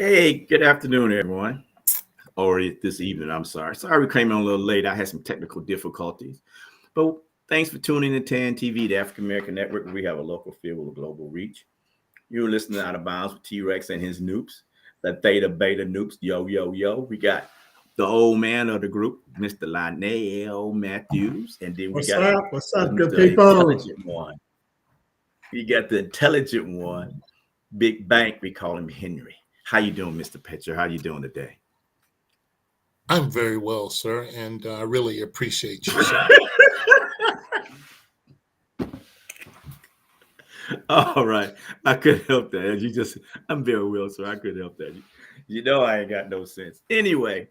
Hey, good afternoon, everyone. Or this evening, I'm sorry. Sorry we came on a little late. I had some technical difficulties. But thanks for tuning in to TAN TV, the African American Network, where we have a local feel with a global reach. You're listening Out of Bounds with T Rex and his noops, the Theta Beta noops. Yo, yo, yo. We got the old man of the group, Mr. Lonnell Matthews. And then we What's got up? What's up, good the people? intelligent one. We got the intelligent one, Big Bank. We call him Henry. How you doing, Mr. Pitcher? How you doing today? I'm very well, sir, and I really appreciate you, sir. All right. I couldn't help that. I'm very well, sir. I couldn't help that. You know I ain't got no sense. Anyway,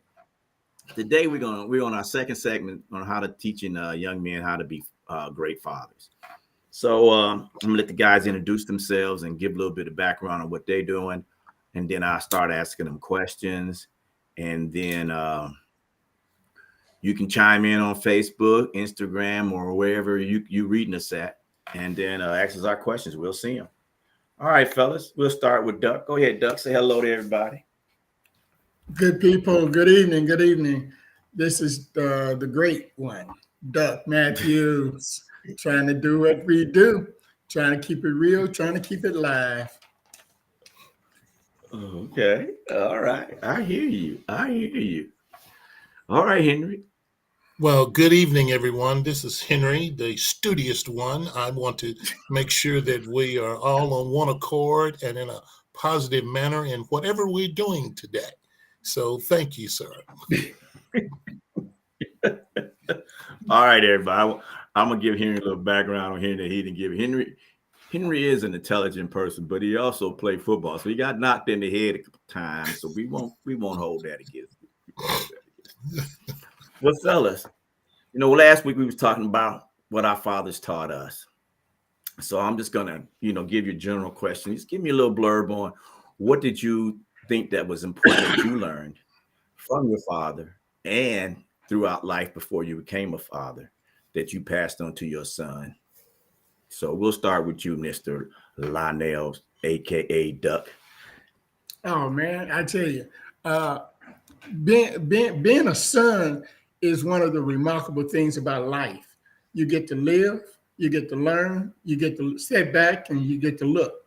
today we're on our second segment on how to teaching young men how to be great fathers. So I'm gonna let the guys introduce themselves and give a little bit of background on what they're doing, and then I start asking them questions, and then you can chime in on Facebook, Instagram, or wherever you reading us at, and then ask us our questions. We'll see them. All right, fellas. We'll start with Duck. Go ahead, Duck. Say hello to everybody. Good people, good evening, good evening. This is the great one, Duck Matthews, trying to do what we do, trying to keep it real, trying to keep it live. Okay. All right. I hear you. I hear you. All right, Henry. Well, good evening, everyone. This is Henry, the studious one. I want to make sure that we are all on one accord and in a positive manner in whatever we're doing today. So thank you, sir. All right, everybody. I'm gonna give Henry a little background on Henry that he didn't give. Henry is an intelligent person, but he also played football, so he got knocked in the head a couple times. So we won't hold that against him. Well, fellas, last week we was talking about what our fathers taught us. So I'm just gonna, give you a general question. Just give me a little blurb on what did you think that was important that you learned from your father and throughout life before you became a father that you passed on to your son. So we'll start with you, Mr. Lonnell, aka Duck. Oh man, I tell you, being a son is one of the remarkable things about life. You get to live, you get to learn, you get to sit back, and you get to look.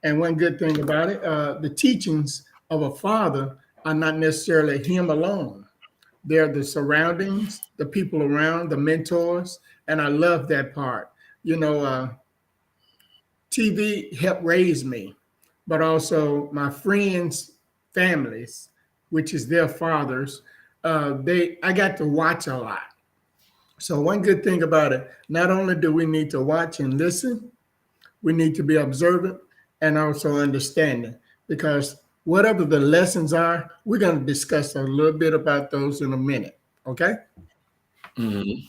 And one good thing about it, the teachings of a father are not necessarily him alone. They're the surroundings, the people around, the mentors, and I love that part. TV helped raise me, but also my friends' families, which is their fathers. I got to watch a lot. So one good thing about it, not only do we need to watch and listen, we need to be observant and also understanding, because whatever the lessons are, we're going to discuss a little bit about those in a minute. Okay. Mm-hmm.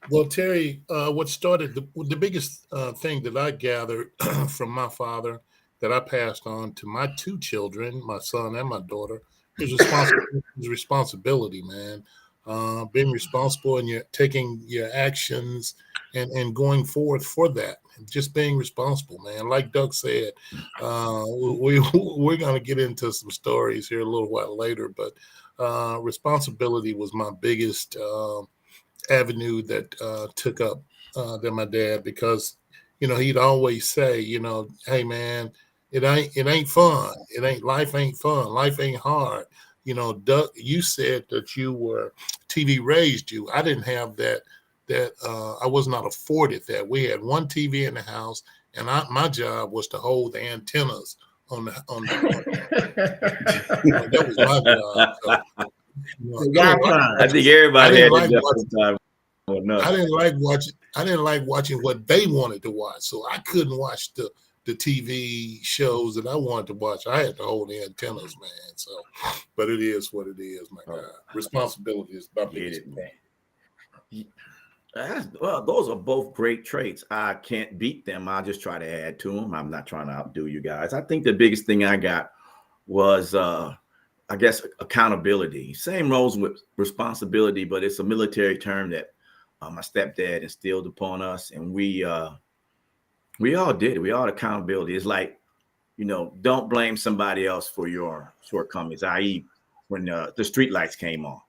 Well, Terry, what started the biggest thing that I gathered from my father that I passed on to my two children, my son and my daughter, is responsibility, man. Being responsible and you're taking your actions and going forth for that. Just being responsible, man. Like Doug said, we're going to get into some stories here a little while later, but responsibility was my biggest avenue that took up than my dad, because he'd always say, hey man, it ain't fun, life ain't fun, life ain't hard. Doug, you said that you were TV raised you. I didn't have that I was not afforded that. We had one TV in the house, and my job was to hold the antennas on the that was my job. So, I think everybody had like that time. I didn't like watching what they wanted to watch, so I couldn't watch the TV shows that I wanted to watch. I had to hold the antennas, man. So, but it is what it is, my God. Responsibility is my biggest thing. Well, those are both great traits. I can't beat them. I'll just try to add to them. I'm not trying to outdo you guys. I think the biggest thing I got was, I guess, accountability. Same roles with responsibility, but it's a military term that my stepdad instilled upon us, and we all did it. We all had accountability. It's like, don't blame somebody else for your shortcomings, i.e. when the street lights came on.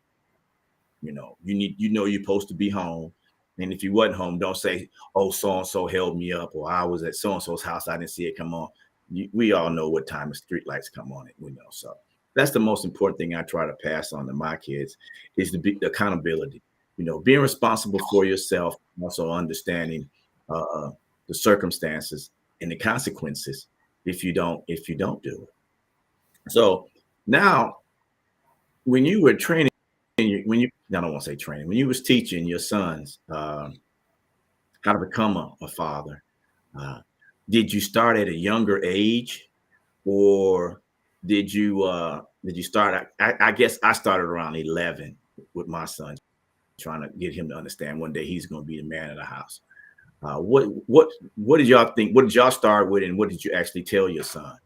You're supposed to be home. And if you wasn't home, don't say, oh, so-and-so held me up, or I was at so-and-so's house, I didn't see it come on. We all know what time the street lights come on. So that's the most important thing I try to pass on to my kids is the accountability, being responsible for yourself, also understanding the circumstances and the consequences if you don't do it. So now when you were training, I don't want to say training, when you was teaching your sons how to become a father, did you start at a younger age, or did you start? I guess I started around 11 with my son, trying to get him to understand one day he's going to be the man of the house. What did y'all think? What did y'all start with, and what did you actually tell your son?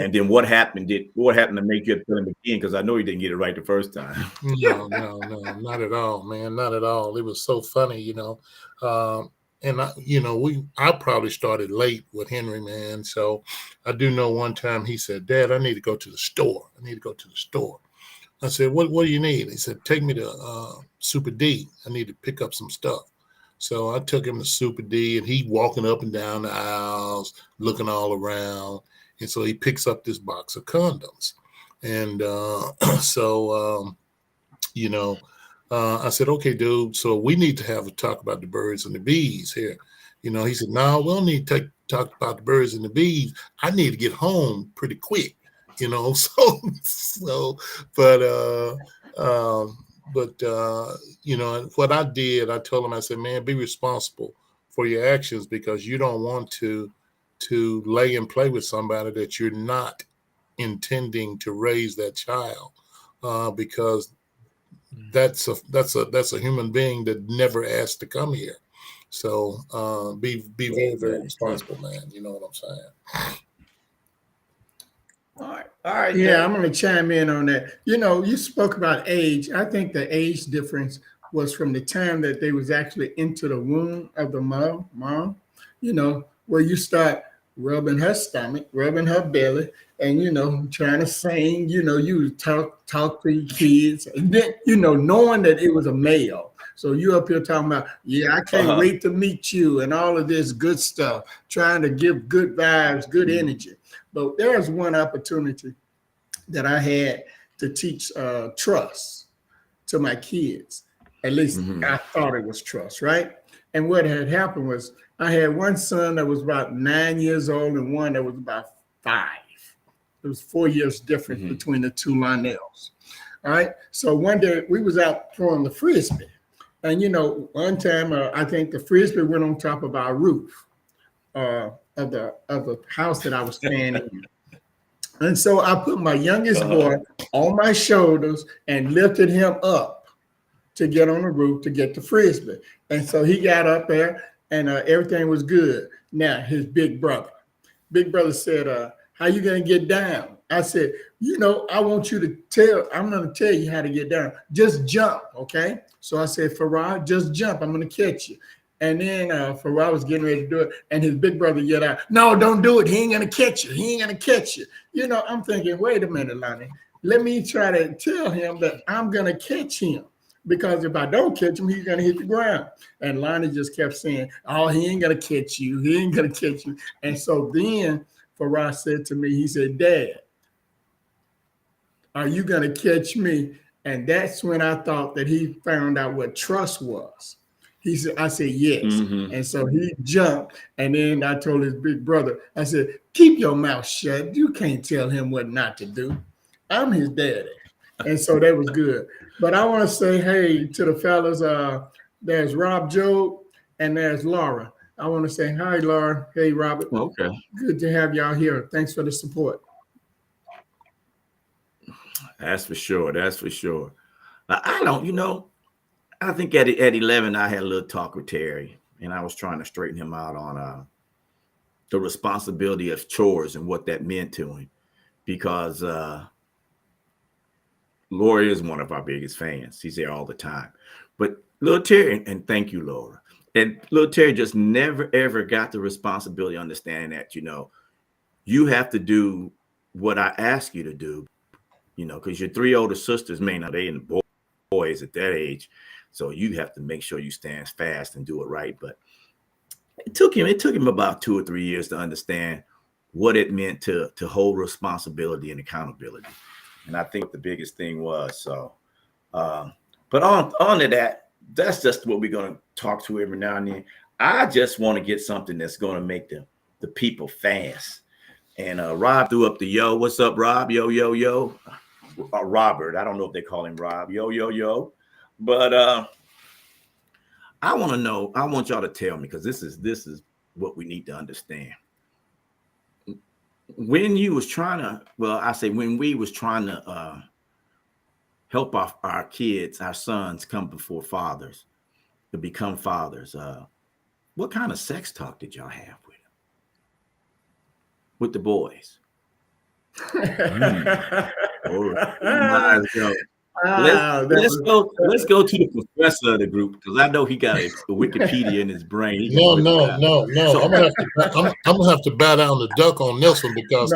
And then what happened? What happened to make you tell him again? Because I know you didn't get it right the first time. No, not at all, man, not at all. It was so funny, and I probably started late with Henry, man. So I do know one time he said, "Dad, I need to go to the store. I said, "What do you need?" He said, "Take me to Super D. I need to pick up some stuff." So I took him to Super D, and he walking up and down the aisles, looking all around. And so he picks up this box of condoms. And I said, "Okay, dude, so we need to have a talk about the birds and the bees here." He said, "No, we don't need to talk about the birds and the bees. I need to get home pretty quick." What I did, I told him, I said, "Man, be responsible for your actions, because you don't want to lay and play with somebody that you're not intending to raise that child, because that's a human being that never asked to come here. So be very, very responsible, man. You know what I'm saying?" All right. Yeah, I'm going to chime in on that. You spoke about age. I think the age difference was from the time that they was actually into the womb of the mom, where you start rubbing her stomach, rubbing her belly, and, trying to sing, you talk to your kids, and then, knowing that it was a male. So you up here talking about, I can't wait to meet you, and all of this good stuff, trying to give good vibes, good energy. But there was one opportunity that I had to teach trust to my kids. At least I thought it was trust, right? And what had happened was I had one son that was about 9 years old and one that was about 5. It was 4 years difference between the two Lonnells. All right. So one day we was out throwing the Frisbee. And, one time I think the Frisbee went on top of our roof of the house that I was staying in. And so I put my youngest boy on my shoulders and lifted him up to get on the roof to get the Frisbee. And so he got up there and everything was good. Now his big brother said, "How you going to get down?" I said, I'm going to tell you how to get down. Just jump, okay? So I said, "Farah, just jump. I'm going to catch you." And then Farah was getting ready to do it, and his big brother yelled out, "No, don't do it. He ain't going to catch you. He ain't going to catch you." I'm thinking, wait a minute, Lonnie. Let me try to tell him that I'm going to catch him, because if I don't catch him, he's going to hit the ground. And Lonnie just kept saying, "Oh, he ain't going to catch you. He ain't going to catch you." And so then Farah said to me, he said, "Dad, are you going to catch me?" And that's when I thought that he found out what trust was. I said, "Yes." And so he jumped. And then I told his big brother, I said, "Keep your mouth shut. You can't tell him what not to do. I'm his daddy." And so that was good. But I want to say, hey, to the fellas, there's Rob Joe and there's Laura. I want to say hi, Laura. Hey, Robert. Okay. Good to have y'all here. Thanks for the support. That's for sure. I don't, I think at 11, I had a little talk with Terry, and I was trying to straighten him out on the responsibility of chores and what that meant to him, because Laura is one of our biggest fans. He's there all the time. But little Terry, and thank you, Laura, and little Terry just never, ever got the responsibility, understanding that, you have to do what I ask you to do, because your 3 older sisters may not, they in the boys at that age. So you have to make sure you stand fast and do it right. But it took him about 2 or 3 years to understand what it meant to hold responsibility and accountability. And I think the biggest thing was, so, but on to that, that's just what we're going to talk to every now and then. I just want to get something that's going to make the people fast. And Rob threw up the yo. What's up, Rob? Yo, yo, yo. Robert. I don't know if they call him Rob. Yo, yo, yo. But I want to know. I want y'all to tell me, because this is what we need to understand. When you was trying to, when we was trying to help our kids, our sons come before fathers, to become fathers, what kind of sex talk did y'all have with the boys? All right. Let's go to the professor of the group, because I know he got a Wikipedia in his brain. No. So I'm gonna have to bow down the duck on this one, because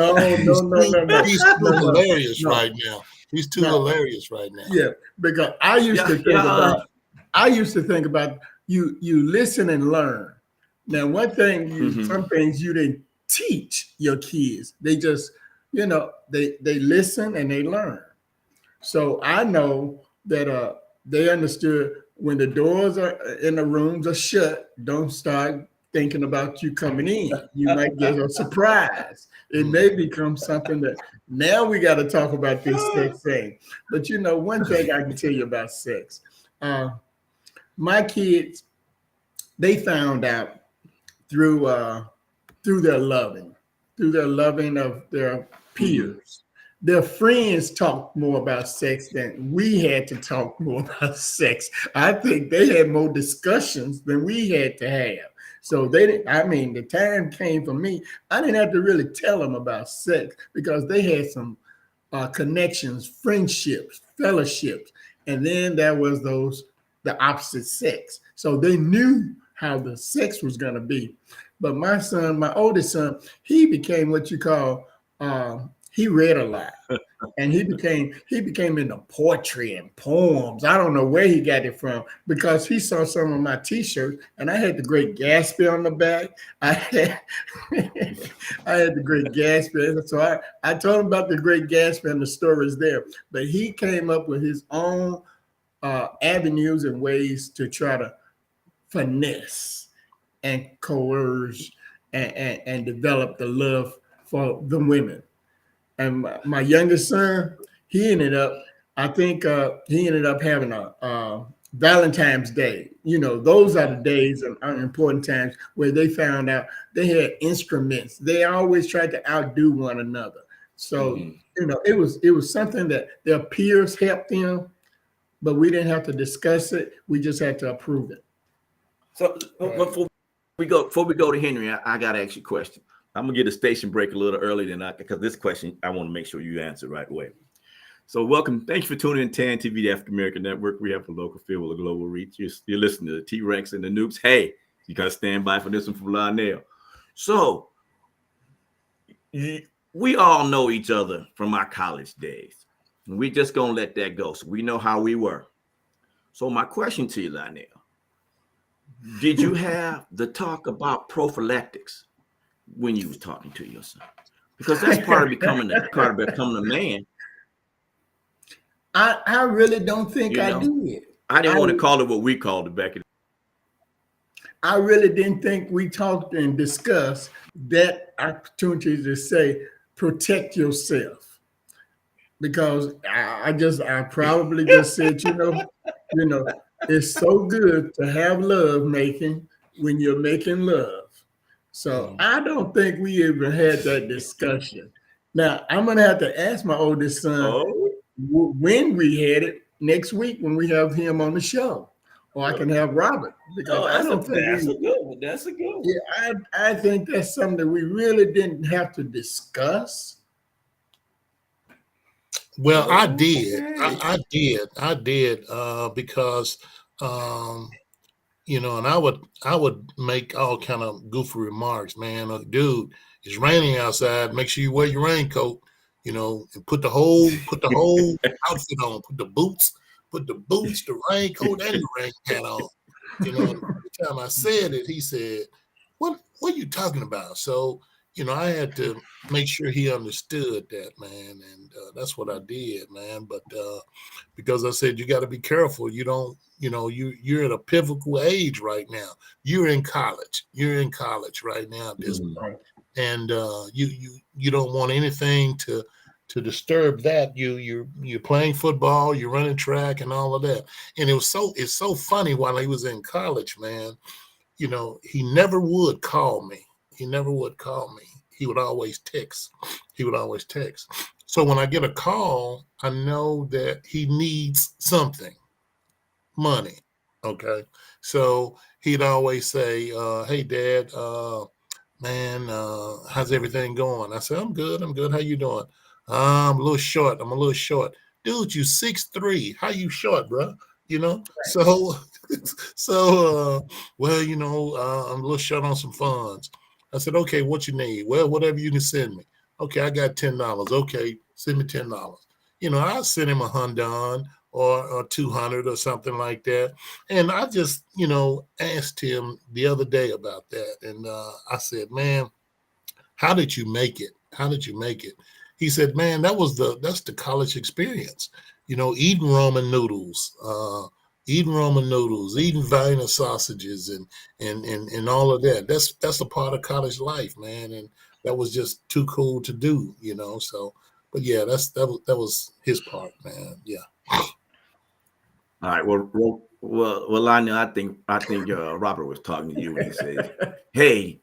he's too hilarious right now. He's too hilarious right now. Yeah, because I used to think about you listen and learn. Now, one thing, some things you didn't teach your kids. They just, they listen and they learn. So I know that they understood when the doors are in the rooms are shut, don't start thinking about you coming in. You might get a surprise. It may become something that now we got to talk about this sex thing. But one thing I can tell you about sex, my kids, they found out through their loving of their peers. Their friends talked more about sex than we had to talk more about sex. I think they had more discussions than we had to have. So the time came for me. I didn't have to really tell them about sex, because they had some connections, friendships, fellowships. And then there was the opposite sex. So they knew how the sex was going to be. But my oldest son, he became what you call, he read a lot, and he became into poetry and poems. I don't know where he got it from, because he saw some of my T-shirts, and I had the Great Gatsby on the back. I had the Great Gatsby, so I told him about the Great Gatsby, and the stories there. But he came up with his own avenues and ways to try to finesse and coerce and develop the love for the women. And my youngest son, he ended up having a Valentine's Day. Those are the days and important times where they found out they had instruments. They always tried to outdo one another. So, it was something that their peers helped them, but we didn't have to discuss it. We just had to approve it. So before we go to Henry, I got to ask you a question. I'm gonna get a station break a little early than that, because this question I want to make sure you answer right away. So welcome, thanks for tuning in TAN TV, the African American Network. We have a local feel with a global reach. You're listening to the T-Rex and the Nukes. Hey, you gotta stand by for this one from Lonnell. So we all know each other from our college days, and we just gonna let that go. So we know how we were. So my question to you, Lonnell, did you have the talk about prophylactics when you was talking to your son? Because that's part of becoming a man. I really don't think I did. I didn't want to call it what we called it back in. I really didn't think we talked and discussed that opportunity to say, protect yourself. Because I probably just said, it's so good to have love making when you're making love. So I don't think we even had that discussion. Now, I'm going to have to ask my oldest son when we had it next week, when we have him on the show. Or I can have Robert. Because I don't think that's a good one. That's a good one. Yeah, I think that's something that we really didn't have to discuss. Well, I did. I did because and I would make all kind of goofy remarks, man. Dude, it's raining outside. Make sure you wear your raincoat, and put the whole outfit on. Put the boots, the raincoat, and the rain hat on. Every time I said it, he said, what are you talking about? So, I had to make sure he understood that, man. And that's what I did, man. But because I said, you got to be careful. You don't, you're at a pivotal age right now. You're in college. You're in college right now at this point. And you don't want anything to disturb that. You're playing football, you're running track and all of that. And it's so funny while he was in college, man. He never would call me. He never would call me. He would always text. So when I get a call, I know that he needs something, money. Okay. So he'd always say, hey, Dad, man, how's everything going? I said, I'm good. How you doing? I'm a little short. Dude, you 6'3". How you short, bro? So well, I'm a little short on some funds. I said, okay, what you need? Well, whatever you can send me. Okay, I got $10. Okay, send me $10. I sent him $100 or 200 or something like that. And I just, asked him the other day about that. And I said, man, how did you make it? He said, man, that's the college experience. Eating ramen noodles, eating Vienna sausages and all of that. That's a part of college life, man. And that was just too cool to do, so, but yeah, that was his part, man. Yeah. All right. Well, Lonnell, I think Robert was talking to you when he said, "Hey,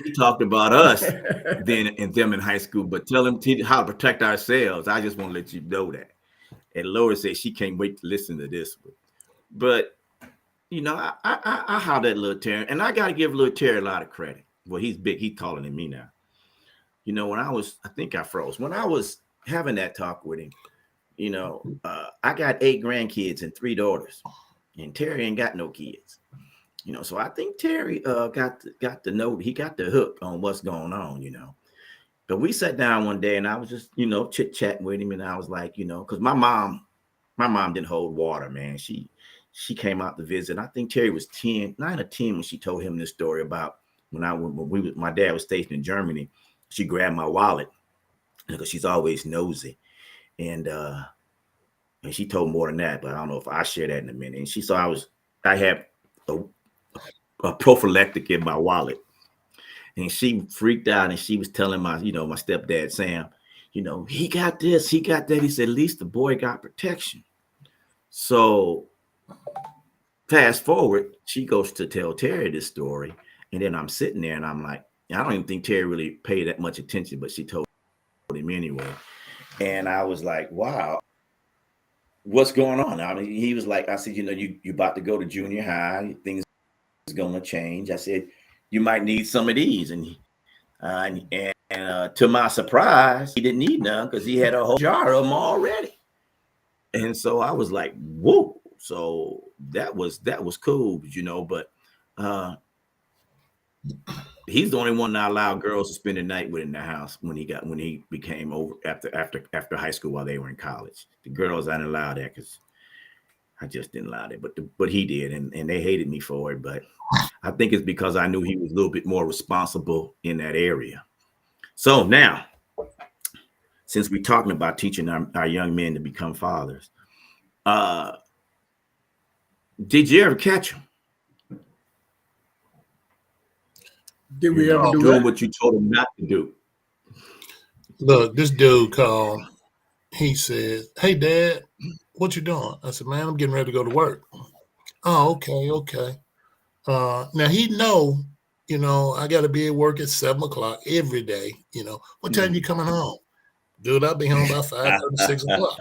he talked about us then and them in high school, but tell him how to protect ourselves. I just want to let you know that." And Laura said she can't wait to listen to this one. But I hollered at little Terry, and I got to give little Terry a lot of credit. Well, he's big. He's taller than me now. When I think I froze. When I was having that talk with him, I got 8 grandkids and 3 daughters, and Terry ain't got no kids. So I think Terry got the note. He got the hook on what's going on. But we sat down one day, and I was just chit chatting with him, and I was like, because my mom didn't hold water, man. She came out to visit. I think Terry was 9 or 10 when she told him this story about when my dad was stationed in Germany. She grabbed my wallet because she's always nosy, and she told more than that, but I don't know if I share that in a minute. And she saw I had a prophylactic in my wallet, and she freaked out, and she was telling my stepdad Sam, he got this, he got that. He said, at least the boy got protection. So fast forward, she goes to tell Terry this story, and then I'm sitting there, and I'm like, I don't even think Terry really paid that much attention, but she told him anyway. And I was like, wow, what's going on? I mean, he was like, I said, you about to go to junior high, things are going to change. I said, you might need some of these. And to my surprise, he didn't need none because he had a whole jar of them already. And so I was like, whoa. So that was cool, but he's the only one that allowed girls to spend the night with in the house when he became over after high school while they were in college. The girls I didn't allow that because I just didn't allow that, but he did, and they hated me for it. But I think it's because I knew he was a little bit more responsible in that area. So now, since we're talking about teaching our young men to become fathers, did you ever catch him? Did we ever do doing what you told him not to do? Look, this dude called. He said, "Hey, Dad, what you doing?" I said, "Man, I'm getting ready to go to work." Oh, okay. Now he know, I got to be at work at 7:00 every day. What time you coming home? Dude, I'll be home by 5:30, 6 o'clock.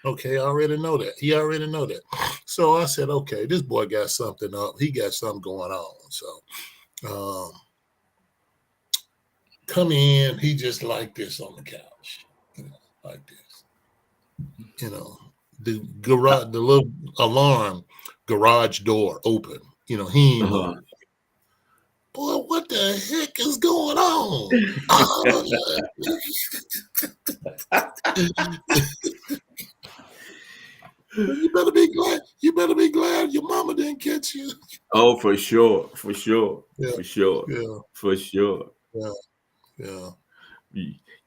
Okay, I already know that. He already know that. So I said, okay, this boy got something up. He got something going on. So come in, he just like this on the couch, like this. The garage, the little alarm garage door open. You know, he ain't Uh-huh. know. Boy, what the heck is going on? You better be glad. You better be glad your mama didn't catch you. Oh, for sure, for sure, Yeah, for sure, yeah, for sure. yeah, yeah.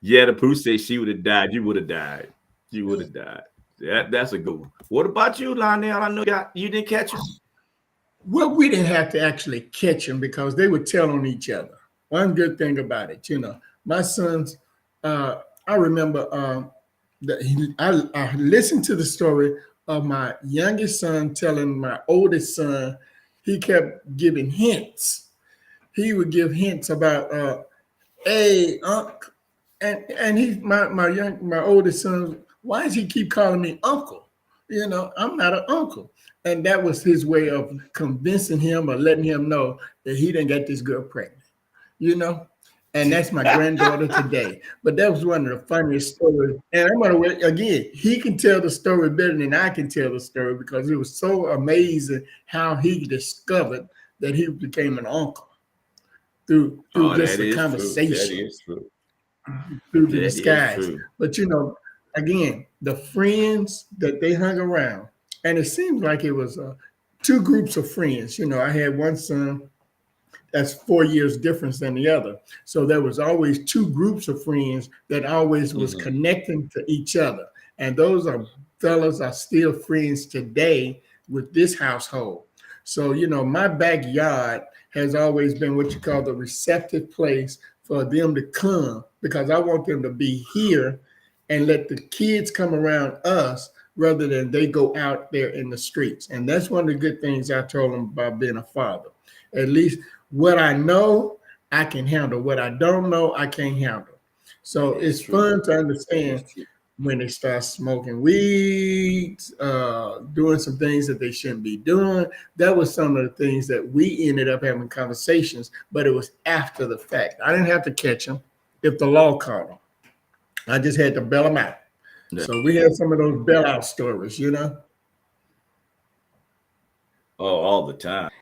Yeah, the Pooh said she would have died. You would have died. You would have died. That's a good one. What about you, Lonnell? I know you didn't catch him. Well, we didn't have to actually catch them because they would tell on each other. One good thing about it, my sons, I remember that I listened to the story of my youngest son telling my oldest son, he kept giving hints. He would give hints about, hey, uncle, and he, my oldest son, why does he keep calling me uncle? I'm not an uncle. And that was his way of convincing him or letting him know that he didn't get this girl pregnant, you know? And that's my granddaughter today. But that was one of the funniest stories. And I'm going to, again, he can tell the story better than I can tell the story because it was so amazing how he discovered that he became an uncle through Oh, just that a is true. That conversation, is true. through the That is disguise. true. But again, the friends that they hung around, and it seems like it was two groups of friends. I had one son that's 4 years difference than the other. So there was always two groups of friends that always was Mhm. connecting to each other. And those fellas are still friends today with this household. So, my backyard has always been what you call the receptive place for them to come because I want them to be here and let the kids come around us rather than they go out there in the streets. And that's one of the good things I told them about being a father. At least what I know, I can handle. What I don't know, I can't handle. So it's fun to understand when they start smoking weed, doing some things that they shouldn't be doing. That was some of the things that we ended up having conversations, but it was after the fact. I didn't have to catch them if the law caught them. I just had to bail them out. Yeah. So we had some of those bailout stories. Oh, all the time.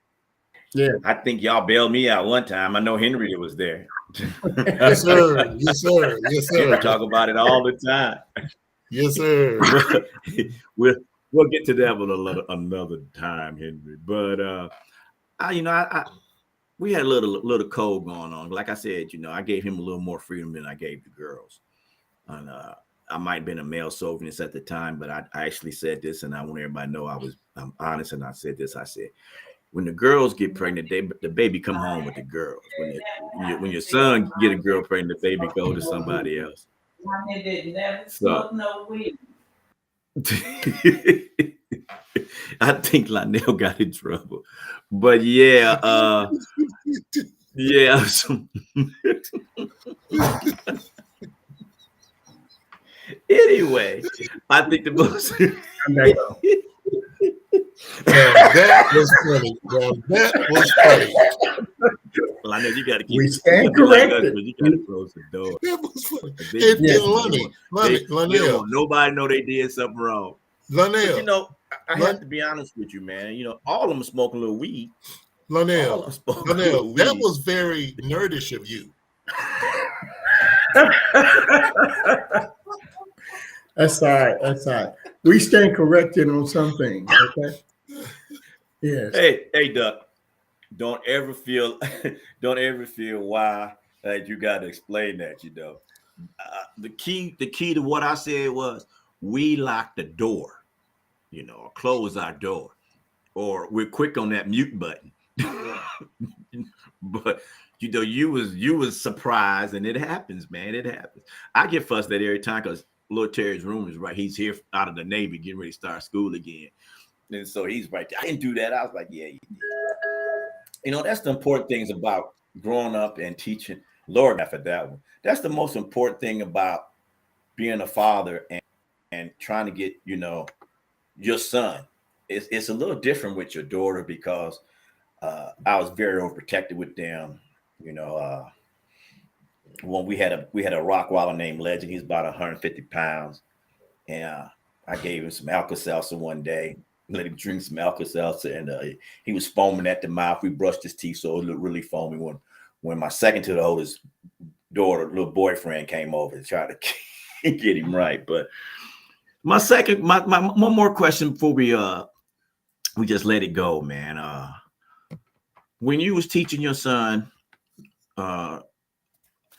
Yeah. I think y'all bailed me out one time. I know Henry was there. Yes, sir. Yes, sir. Yes, Henry sir. talk about it all the time. Yes, sir. But we'll get to that one another time, Henry. But I we had a little code going on. Like I said, I gave him a little more freedom than I gave the girls. And I might have been a male chauvinist at the time, but I actually said this, and I want everybody to know I'm honest. And I said this. I said, when the girls get pregnant, the baby come home with the girls. When your son get a girl pregnant, the baby go to somebody else. So I think Lonnell got in trouble, but yeah. Anyway, I think the most. Now that was funny. Now that was funny. Well, I know you got to keep. We You stand gotta be like us, corrected. but you got to close the door. That was funny. They, And Yes. Lonnie, they don't want nobody to know they did something wrong. But Lonnell, I have to be honest with you, man. All of them smoking a little weed. All of Lonnell, them smoking a little Lonnell, that weed. was very nerdish of you. That's all right. That's all right. We stand corrected on some things. Okay. Yes. Hey, Duck. Don't ever feel why you got to explain that. The key to what I said was we lock the door, or close our door, or we're quick on that mute button. But you was surprised, and it happens, man. It happens. I get fussed at every time because little Terry's room is right. He's here out of the Navy, getting ready to start school again, and so he's right there. I didn't do that. I was like, yeah, you did. That's the important things about growing up and teaching. Lord, for that one. That's the most important thing about being a father and trying to get your son. It's a little different with your daughter because I was very overprotected with them. When we had a Rottweiler named Legend. He's about 150 pounds, and I gave him some Alka-Seltzer one day, let him drink some Alka-Seltzer, and he was foaming at the mouth. We brushed his teeth, so it looked really foamy. When my second to the oldest daughter, little boyfriend, came over and tried to get him right. But my one more question before we just let it go, man. When you was teaching your son,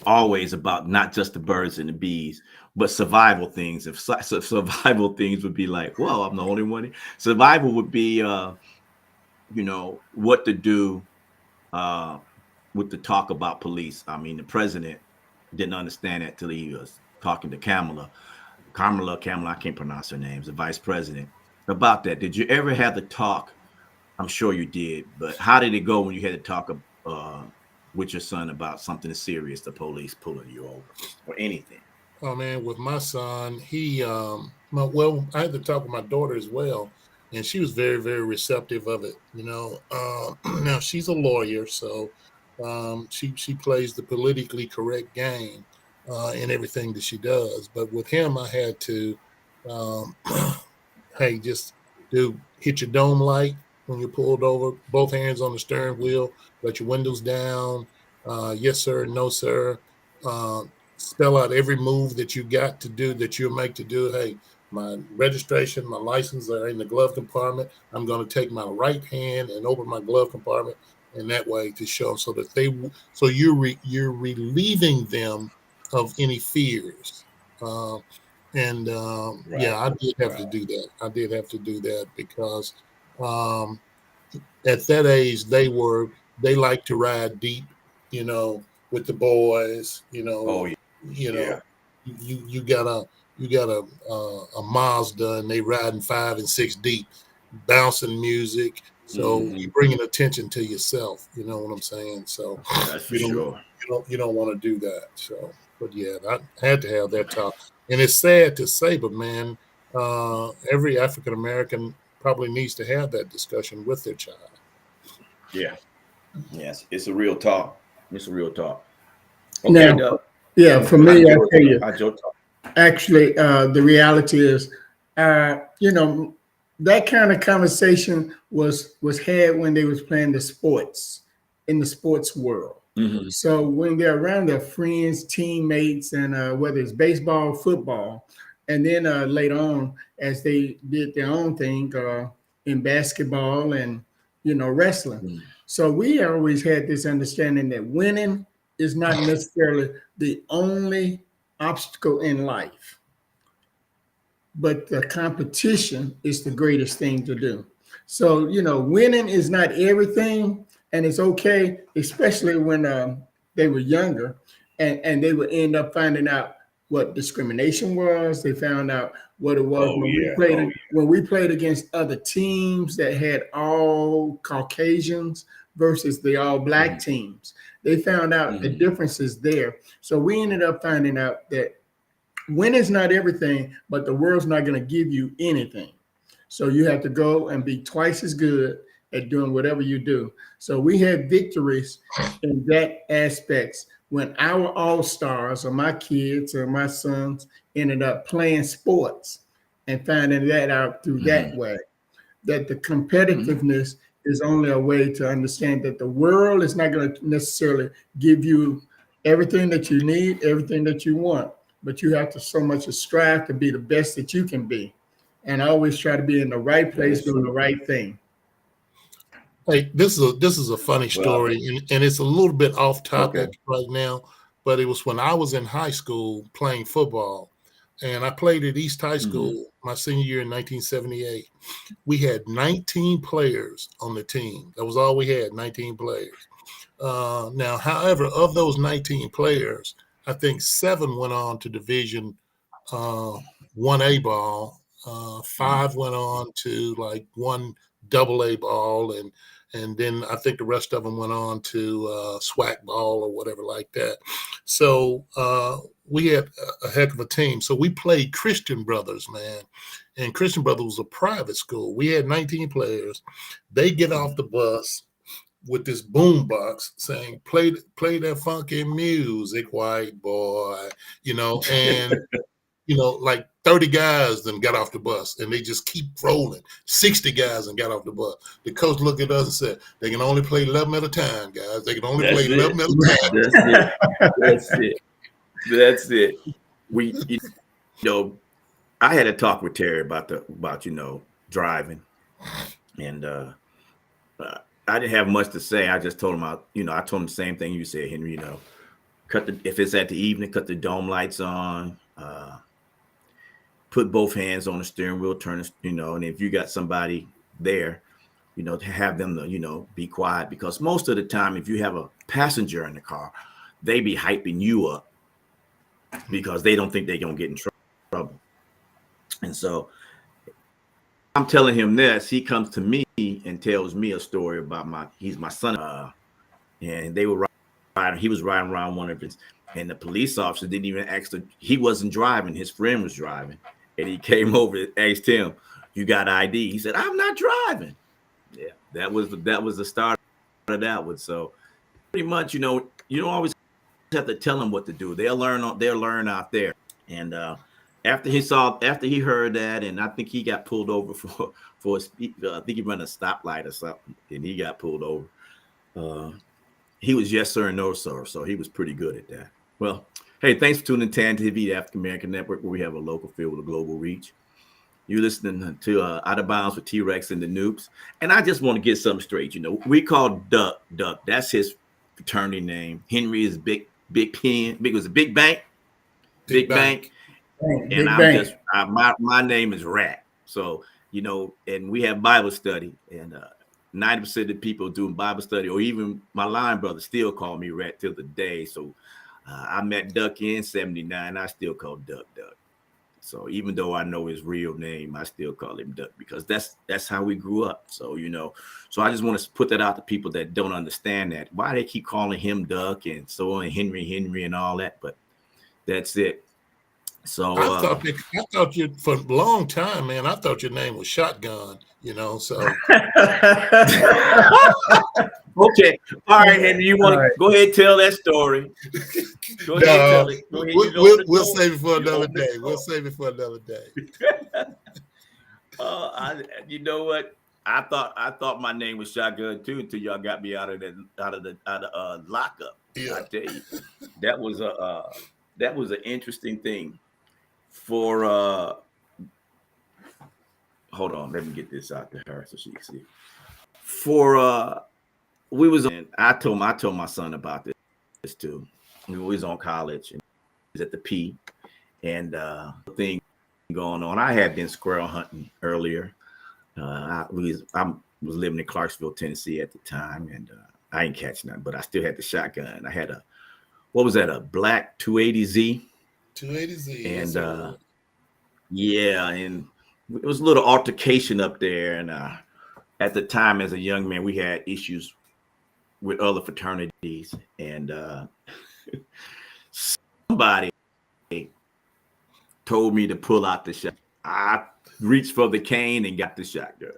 always about not just the birds and the bees, but survival things. If survival things would be like, well, I'm the only one. Survival would be, what to do with the talk about police. I mean, the president didn't understand that till he was talking to Kamala, I can't pronounce her name, the vice president, about that. Did you ever have the talk? I'm sure you did, but how did it go when you had to talk with your son about something serious, the police pulling you over or anything? Oh man, with my son, I had to talk with my daughter as well, and she was very, very receptive of it. Now she's a lawyer, so she plays the politically correct game in everything that she does. But with him, I had to, um, hey, just hit your dome light when you're pulled over, both hands on the steering wheel, let your windows down. Yes, sir. No, sir. Uh, Spell out every move that you got to do, that you'll make to do. Hey, my registration, my license are in the glove compartment. I'm going to take my right hand and open my glove compartment, and that way to show them, so you're relieving them of any fears. Yeah, I did have to do that. I did have to do that because um, at that age they like to ride deep, with the boys. Oh You yeah. know, you got a Mazda and they riding 5 and 6 deep, bouncing music. So you're bringing attention to yourself. You know what I'm saying? So That's for sure. you don't want to do that. So, but yeah, I had to have that talk. And it's sad to say, but man, every African American probably needs to have that discussion with their child. Yeah. Yes, it's a real talk. It's a real talk. Okay, Now, Doug. yeah, for me, I tell you, Talk. actually, the reality is, that kind of conversation was had when they was playing the sports in the sports world. Mm-hmm. So when they're around their friends, teammates, and whether it's baseball, football, and then later on, as they did their own thing in basketball and wrestling. Mm-hmm. So we always had this understanding that winning is not necessarily the only obstacle in life, but the competition is the greatest thing to do. So, winning is not everything, and it's okay, especially when they were younger, and they would end up finding out what discrimination was. They found out what it was when we played against other teams that had all Caucasians versus the all black teams. They found out the differences there. So we ended up finding out that winning is not everything, but the world's not going to give you anything. So you have to go and be twice as good at doing whatever you do. So we had victories in that aspects when our all-stars or my kids or my sons ended up playing sports and finding that out through that way, that the competitiveness is only a way to understand that the world is not going to necessarily give you everything that you need, everything that you want, but you have to so much strive to be the best that you can be, and always try to be in the right place doing the right thing. Hey, this is a funny story, and it's a little bit off topic right now, but it was when I was in high school playing football, and I played at East High School my senior year in 1978. We had 19 players on the team. That was all we had, 19 players. Now, however, of those 19 players, I think 7 went on to Division 1A ball. 5 went on to like 1 AA ball, and then I think the rest of them went on to SWAC ball or whatever like that. So we had a heck of a team. So we played Christian Brothers, man. And Christian Brothers was a private school. We had 19 players. They get off the bus with this boom box saying, play that funky music, white boy, and like 30 guys then got off the bus, and they just keep rolling. 60 guys and got off the bus. The coach looked at us and said, they can only play 11 at a time, guys. They can only play 11 at a time. That's it. That's it. That's it. I had a talk with Terry about driving, and I didn't have much to say. I just told him I told him the same thing you said, Henry. If it's at the evening, cut the dome lights on. Put both hands on the steering wheel, turn it, and if you got somebody there, to have them to, be quiet, because most of the time, if you have a passenger in the car, they be hyping you up because they don't think they're going to get in trouble. And so I'm telling him this, he comes to me and tells me a story about he's my son. And they were riding, he was riding around one of his, and the police officer didn't even ask he wasn't driving, his friend was driving. And he came over and asked him, "You got ID?" He said, "I'm not driving." Yeah, that was the start of that one. So pretty much, you don't always have to tell them what to do. They'll learn out there. And after he heard that, and I think he got pulled over for a speed. I think he ran a stoplight or something, and he got pulled over. He was yes sir and no sir, so he was pretty good at that. Well, hey, thanks for tuning in to TAN TV, the African American Network, where we have a local feel with a global reach. You're listening to Out of Bounds with T-Rex and the Noops. And I just want to get something straight. We call Duck. That's his fraternity name. Henry is Big Pen. Big was a Big Bank. Big Bank. And Big I'm Bank. just my name is Rat. So, and we have Bible study, and 90% of the people doing Bible study, or even my line brother, still call me Rat till the day. So I met Duck in 79. I still call Duck. So even though I know his real name, I still call him Duck because that's how we grew up. So, so I just want to put that out to people that don't understand that, why they keep calling him Duck and so on, Henry and all that. But that's it. So I thought you, for a long time, man, I thought your name was Shotgun, so. Okay. All right, Henry, you want to go ahead and tell that story. Go ahead and tell it. Go ahead, we'll save it for another day. We'll save it for another day. You know what? I thought my name was Shotgun too until y'all got me out of lockup. Yeah. I tell you, that was an interesting thing. For hold on, let me get this out to her so she can see. We was on, I told my son about this too. We was on college and he was at the P, and thing going on. I had been squirrel hunting earlier. I was living in Clarksville, Tennessee at the time, and I ain't catch nothing, but I still had the shotgun. I had a black 280Z. 280Z. And yeah, and it was a little altercation up there. And at the time, as a young man, we had issues with other fraternities, and somebody told me to pull out the shotgun. I reached for the cane and got the shotgun.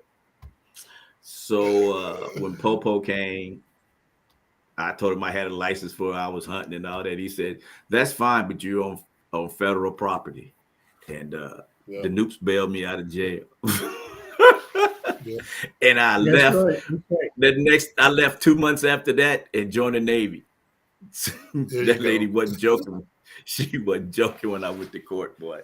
So when Popo came, I told him I had a license for I was hunting and all that. He said, "That's fine, but you're on federal property." And the Noops bailed me out of jail. And I left. Right. I left 2 months after that and joined the Navy. That lady wasn't joking. She wasn't joking when I went to court, boy.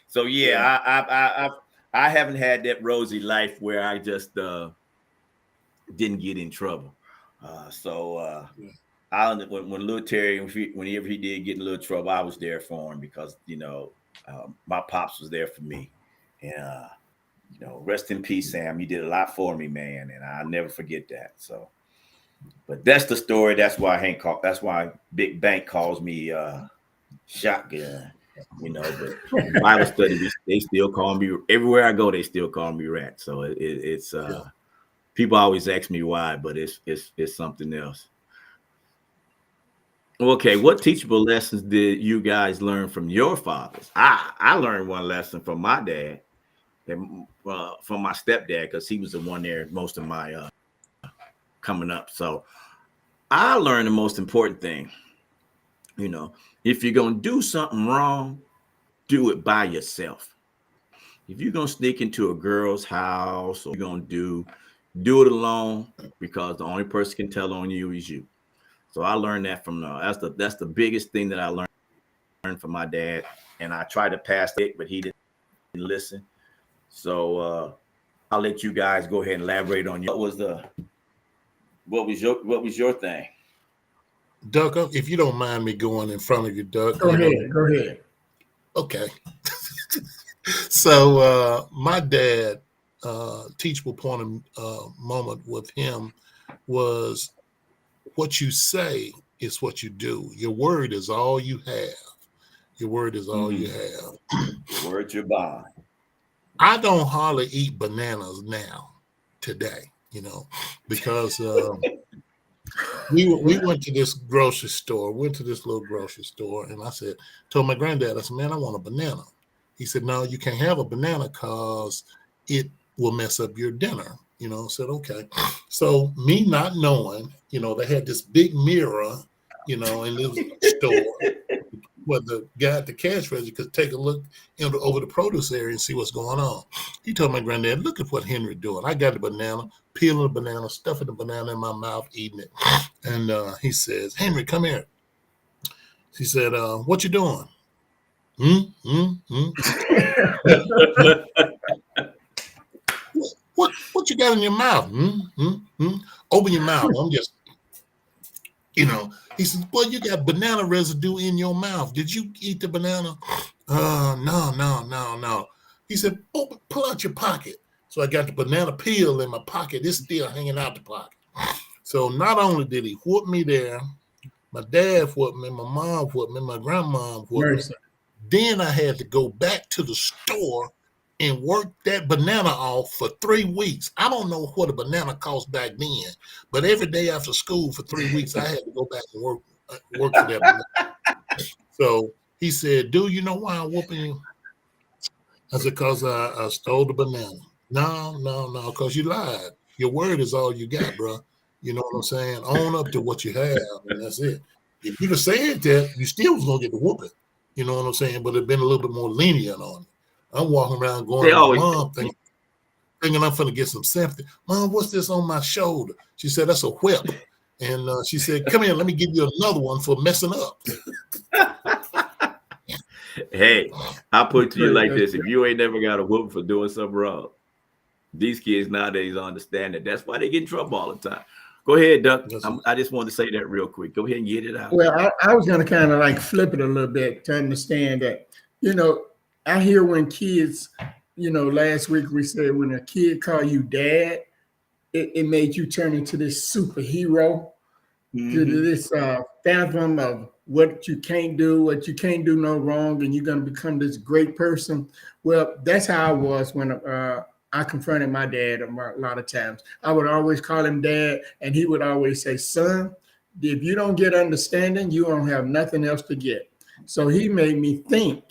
So I haven't had that rosy life where I just didn't get in trouble. When Lil Terry, whenever he did get in a little trouble, I was there for him because my pops was there for me, and rest in peace, Sam. You did a lot for me, man, and I'll never forget that. So, but that's the story. That's why Big Bank calls me Shotgun. But Bible study, they still call me, everywhere I go, they still call me Rat. So it's people always ask me why, but it's something else. Okay, what teachable lessons did you guys learn from your fathers? I learned one lesson from my dad, and from my stepdad, because he was the one there most of my coming up. So I learned the most important thing. If you're gonna do something wrong, do it by yourself. If you're gonna sneak into a girl's house, or you're gonna do it alone, because the only person can tell on you is you. So I learned that from that's the biggest thing that I learned from my dad, and I tried to pass it, but he didn't listen. So I'll let you guys go ahead and elaborate on what was your thing? Duck, if you don't mind me going in front of you, Duck. Go ahead. Go ahead. Okay. So my dad, teachable point of moment with him was, what you say is what you do. Your word is all you have. Your word is all you have. Your word, your bond. I don't hardly eat bananas now, today, because we went to this grocery store, little grocery store, and told my granddad, I said, man, I want a banana. He said, no, you can't have a banana because it will mess up your dinner. I said, okay. So me not knowing, they had this big mirror, in this store where the guy at the cash register could take a look over the produce area and see what's going on. He told my granddad, look at what Henry doing. I got the banana, peeling the banana, stuffing the banana in my mouth, eating it. And he says, Henry, come here. He said, what you doing? What you got in your mouth? Open your mouth. I'm just, He says, boy, you got banana residue in your mouth. Did you eat the banana? No. He said, pull out your pocket. So I got the banana peel in my pocket. It's still hanging out the pocket. So not only did he whoop me there, my dad whooped me, my mom whooped me, my grandma whooped me. Then I had to go back to the store and work that banana off for 3 weeks. I don't know what a banana cost back then, but every day after school for 3 weeks, I had to go back and work for that banana. So he said, dude, you know why I'm whooping you? I said, because I stole the banana. No, because you lied. Your word is all you got, bro. You know what I'm saying? Own up to what you have, and that's it. If you'd have said that, you still was going to get the whooping. You know what I'm saying? But it'd been a little bit more lenient on it. I'm walking around going to my mom thinking I'm going to get some sympathy. Mom, what's this on my shoulder? She said, that's a whip. And she said, come here, let me give you another one for messing up. Hey, I'll put it to you like this. If you ain't never got a whoop for doing something wrong, these kids nowadays understand that. That's why they get in trouble all the time. Go ahead, Duck. I just wanted to say that real quick. Go ahead and get it out. Well, I was going to kind of like flip it a little bit to understand that, I hear when kids, last week we said when a kid call you dad, it made you turn into this superhero, to this fathom of what you can't do no wrong, and you're going to become this great person. Well, that's how I was when I confronted my dad a lot of times. I would always call him dad, and he would always say, son, if you don't get understanding, you don't have nothing else to get. So he made me think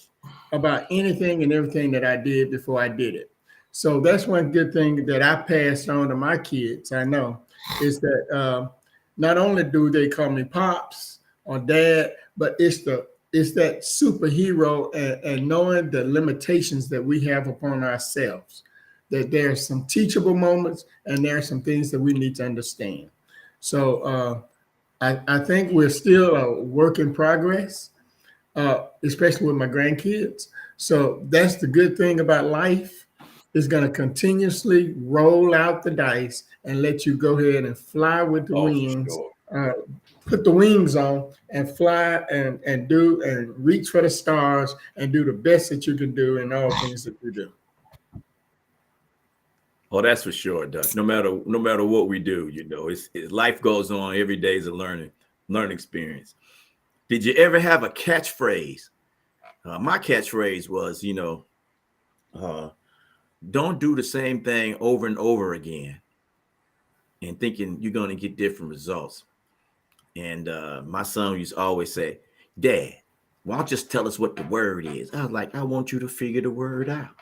about anything and everything that I did before I did it. So that's one good thing that I passed on to my kids, I know, is that not only do they call me pops or dad, but it's that superhero and knowing the limitations that we have upon ourselves, that there are some teachable moments and there are some things that we need to understand. So I think we're still a work in progress, especially with my grandkids. So that's the good thing about life, is going to continuously roll out the dice and let you go ahead and fly with the wings, put the wings on and fly and do and reach for the stars and do the best that you can do in all things that you do. Oh, that's for sure, Doug. No matter what we do, it's life goes on. Every day is a learning experience. Did you ever have a catchphrase? My catchphrase was, don't do the same thing over and over again and thinking you're going to get different results. And my son used to always say, Dad, why don't you just tell us what the word is? I was like, I want you to figure the word out.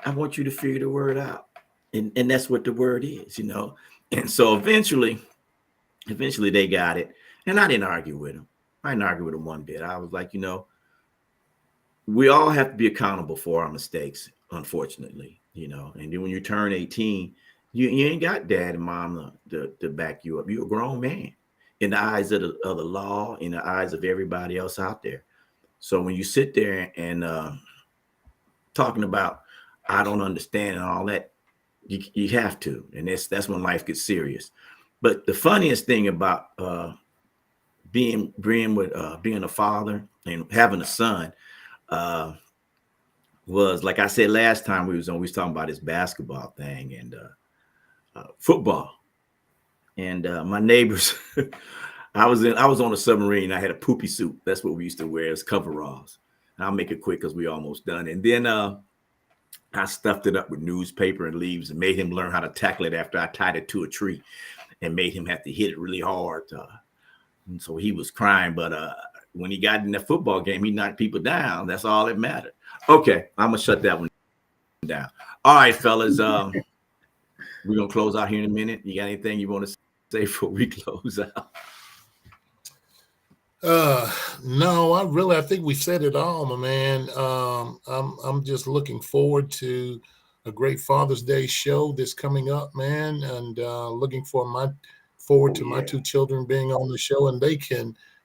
I want you to figure the word out. And that's what the word is, And so eventually they got it. And I didn't argue with him. I didn't argue with him one bit. I was like, we all have to be accountable for our mistakes, unfortunately, and then when you turn 18, you ain't got dad and mom to back you up. You're a grown man in the eyes of the law, in the eyes of everybody else out there. So when you sit there and talking about, I don't understand and all that, you have to, and that's when life gets serious. But the funniest thing about being a father and having a son was, like I said last time we was talking about this basketball thing and football. And my neighbors, I was on a submarine. I had a poopy suit. That's what we used to wear as coveralls. And I'll make it quick because we almost done. And then I stuffed it up with newspaper and leaves and made him learn how to tackle it after I tied it to a tree and made him have to hit it really hard. And so he was crying. But when he got in the football game, he knocked people down. That's all that mattered. Okay, I'm going to shut that one down. All right, fellas. We're going to close out here in a minute. You got anything you want to say before we close out? No, I think we said it all, my man. I'm just looking forward to a great Father's Day show that's coming up, man, and looking forward to my two children being on the show, and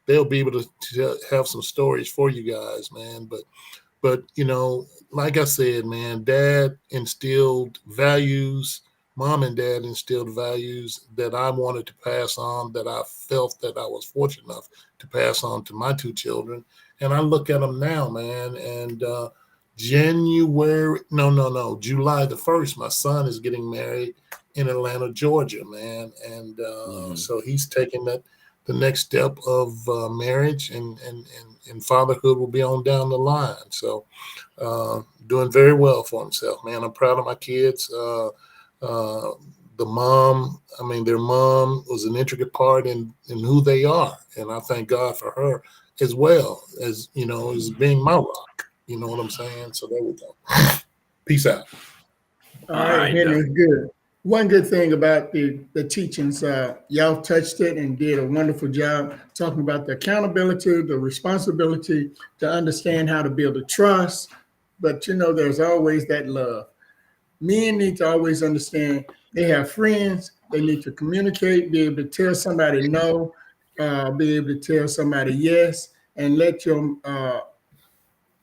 they'll be able to have some stories for you guys, man. But like I said, man, Dad instilled values. Mom and Dad instilled values that I wanted to pass on, that I felt that I was fortunate enough to pass on to my two children. And I look at them now, man, and July the 1st, my son is getting married in Atlanta, Georgia, man. And so he's taking the next step of marriage, and fatherhood will be on down the line. So doing very well for himself, man. I'm proud of my kids. Their mom was an intricate part in who they are. And I thank God for her as well, as, as being my rock. You know what I'm saying? So there we go. Peace out. All right, Henry, good. One good thing about the teachings, y'all touched it and did a wonderful job talking about the accountability, the responsibility to understand how to build a trust. But, there's always that love. Men need to always understand they have friends. They need to communicate, be able to tell somebody no, be able to tell somebody yes, and let your,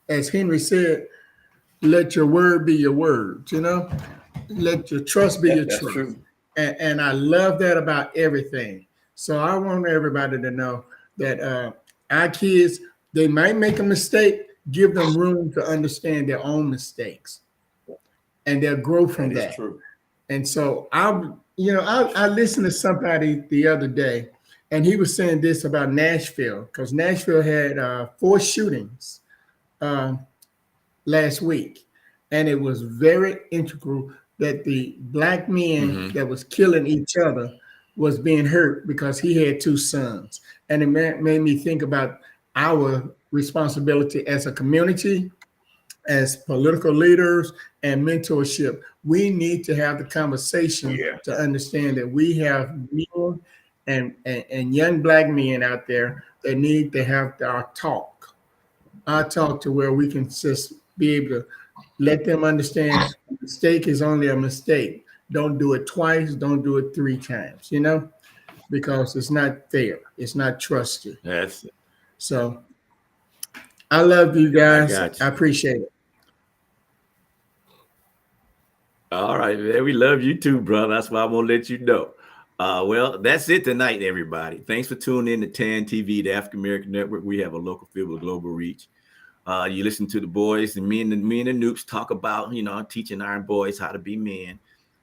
as Henry said, let your word be your word, let your trust be your trust. True. And I love that about everything. So I want everybody to know that our kids, they might make a mistake, give them room to understand their own mistakes. And they'll grow from that. True. And so I listened to somebody the other day, and he was saying this about Nashville, because Nashville had 4 shootings last week. And it was very integral that the black men that was killing each other was being hurt because he had 2 sons. And it made me think about our responsibility as a community, as political leaders and mentorship. We need to have the conversation to understand that we have men and young black men out there that need to have our talk to where we can just be able to let them understand a mistake is only a mistake. Don't do it twice. Don't do it 3 times, because it's not fair. It's not trusted. That's it. So I love you guys. I appreciate it. All right, man. We love you too, brother. That's why I'm going to let you know. Well, that's it tonight, everybody. Thanks for tuning in to TAN TV, the African American Network. We have a local feel with global reach. You listen to the boys, and me and the Noops talk about, teaching our boys how to be men.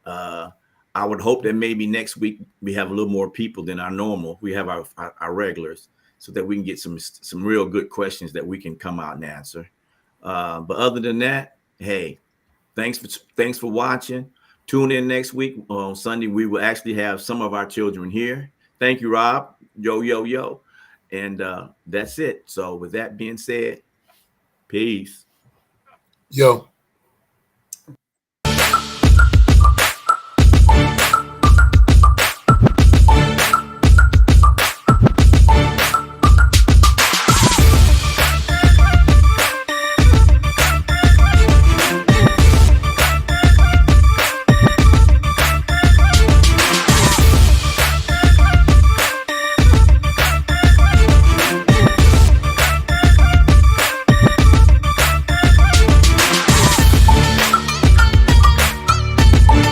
I would hope that maybe next week we have a little more people than our normal. We have our regulars, so that we can get some real good questions that we can come out and answer. But other than that, hey, thanks for watching. Tune in next week on Sunday. We will actually have some of our children here. Thank you, Rob. Yo, yo, yo. And that's it. So with that being said, peace. Yo.